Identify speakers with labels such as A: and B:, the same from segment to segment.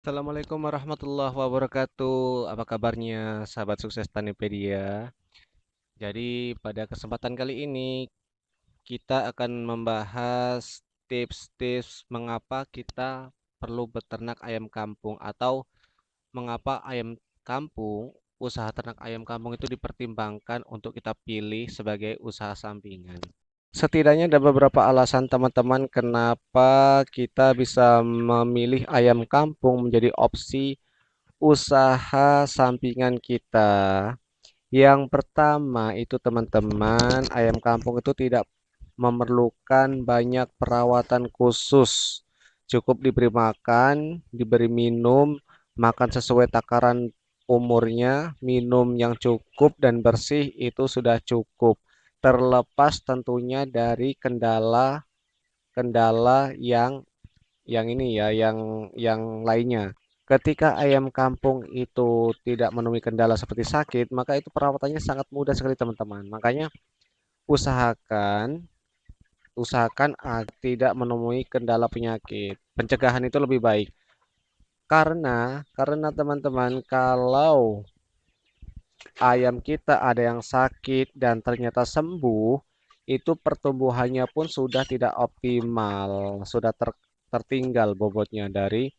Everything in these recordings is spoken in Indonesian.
A: Assalamualaikum warahmatullahi wabarakatuh. Apa kabarnya, sahabat sukses Tanipedia? Jadi, pada kesempatan kali ini kita akan membahas tips-tips mengapa kita perlu beternak ayam kampung atau mengapa ayam kampung, usaha ternak ayam kampung itu dipertimbangkan untuk kita pilih sebagai usaha sampingan. Setidaknya ada beberapa alasan teman-teman kenapa kita bisa memilih ayam kampung menjadi opsi usaha sampingan kita. Yang pertama itu teman-teman, ayam kampung itu tidak memerlukan banyak perawatan khusus. Cukup diberi makan, diberi minum, makan sesuai takaran umurnya, minum yang cukup dan bersih itu sudah cukup. Terlepas tentunya dari kendala-kendala yang ini ya, yang lainnya. Ketika ayam kampung itu tidak menemui kendala seperti sakit, maka itu perawatannya sangat mudah sekali teman-teman. Makanya usahakan usahakan tidak menemui kendala penyakit. Pencegahan itu lebih baik. Karena teman-teman kalau ayam kita ada yang sakit dan ternyata sembuh, itu pertumbuhannya pun sudah tidak optimal, sudah tertinggal bobotnya dari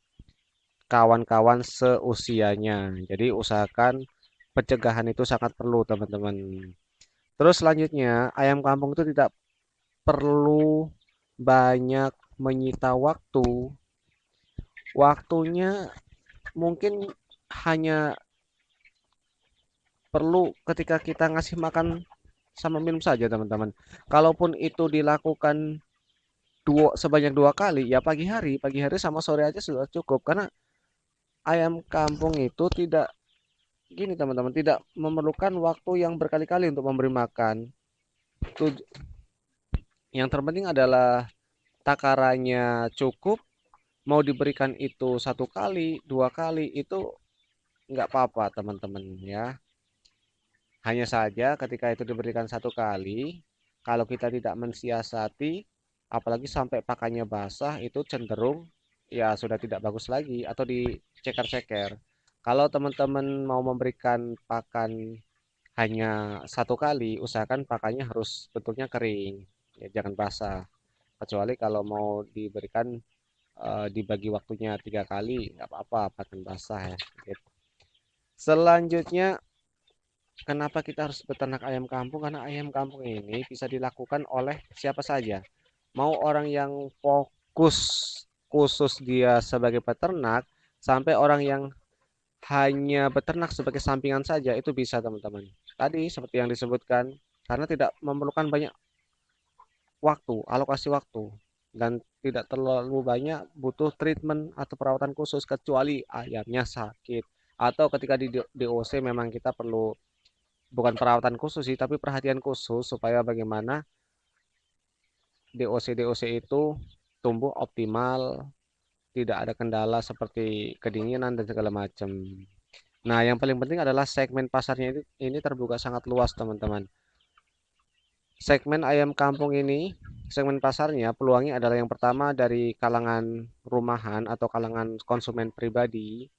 A: kawan-kawan seusianya. Jadi usahakan pencegahan itu sangat perlu teman-teman. Terus selanjutnya, ayam kampung itu tidak perlu banyak menyita waktu. Waktunya mungkin hanya perlu ketika kita ngasih makan sama minum saja teman-teman. Kalaupun itu dilakukan sebanyak 2 kali, ya pagi hari sama sore aja sudah cukup. Karena ayam kampung itu tidak gini teman-teman, tidak memerlukan waktu yang berkali-kali untuk memberi makan. Tuj- yang terpenting adalah takarannya cukup, mau diberikan itu 1 kali, 2 kali, itu nggak apa-apa teman-teman ya. Hanya saja ketika itu diberikan 1 kali, kalau kita tidak mensiasati, apalagi sampai pakannya basah, itu cenderung ya sudah tidak bagus lagi atau diceker-ceker. Kalau teman-teman mau memberikan pakan hanya 1 kali, usahakan pakannya harus bentuknya kering, ya, jangan basah. Kecuali kalau mau diberikan dibagi waktunya 3 kali, nggak apa-apa, pakan basah ya. Gitu. Selanjutnya, kenapa kita harus beternak ayam kampung? Karena ayam kampung ini bisa dilakukan oleh siapa saja. Mau orang yang fokus khusus dia sebagai peternak, sampai orang yang hanya beternak sebagai sampingan saja itu bisa teman-teman. Tadi seperti yang disebutkan, karena tidak memerlukan banyak waktu, alokasi waktu, dan tidak terlalu banyak butuh treatment atau perawatan khusus kecuali ayamnya sakit. Atau ketika di DOC memang kita perlu bukan perawatan khusus sih, tapi perhatian khusus supaya bagaimana DOC itu tumbuh optimal, tidak ada kendala seperti kedinginan dan segala macam. Nah, yang paling penting adalah segmen pasarnya ini terbuka sangat luas, teman-teman. Segmen ayam kampung ini, segmen pasarnya peluangnya adalah yang pertama dari kalangan rumahan atau kalangan konsumen pribadi,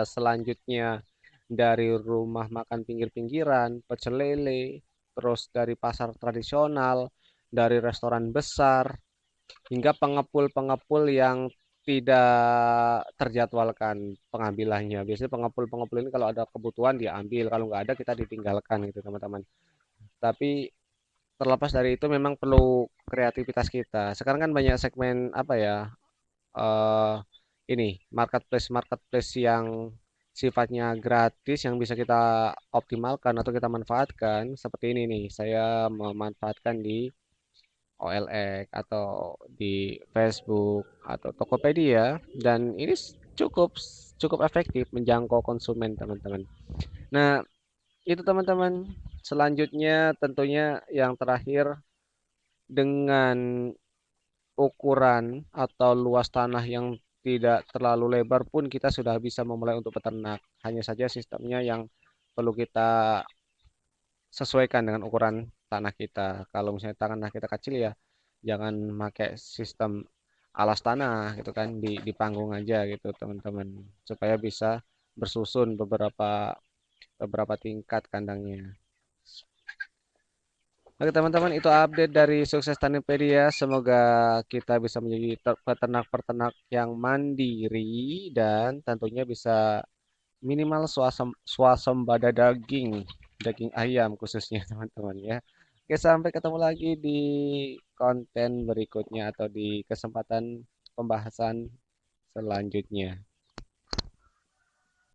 A: selanjutnya dari rumah makan pinggir-pinggiran, pecel lele, terus dari pasar tradisional, dari restoran besar, hingga pengepul-pengepul yang tidak terjadwalkan pengambilannya. Biasanya pengepul-pengepul ini kalau ada kebutuhan dia ambil, kalau nggak ada kita ditinggalkan gitu teman-teman. Tapi terlepas dari itu memang perlu kreativitas kita. Sekarang kan banyak segmen apa ya, eh ini marketplace marketplace yang sifatnya gratis yang bisa kita optimalkan atau kita manfaatkan seperti ini nih. Saya memanfaatkan di OLX atau di Facebook atau Tokopedia dan ini cukup cukup efektif menjangkau konsumen teman-teman. Nah, itu teman-teman. Selanjutnya tentunya yang terakhir dengan ukuran atau luas tanah yang tidak terlalu lebar pun kita sudah bisa memulai untuk peternak. Hanya saja sistemnya yang perlu kita sesuaikan dengan ukuran tanah kita. Kalau misalnya tanah kita kecil ya jangan pakai sistem alas tanah gitu kan di panggung aja gitu teman-teman supaya bisa bersusun beberapa beberapa tingkat kandangnya. Oke teman-teman, itu update dari Sukses Tanipedia. Semoga kita bisa menjadi peternak-peternak yang mandiri dan tentunya bisa minimal swasembada daging, daging ayam khususnya teman-teman ya. Oke, sampai ketemu lagi di konten berikutnya atau di kesempatan pembahasan selanjutnya.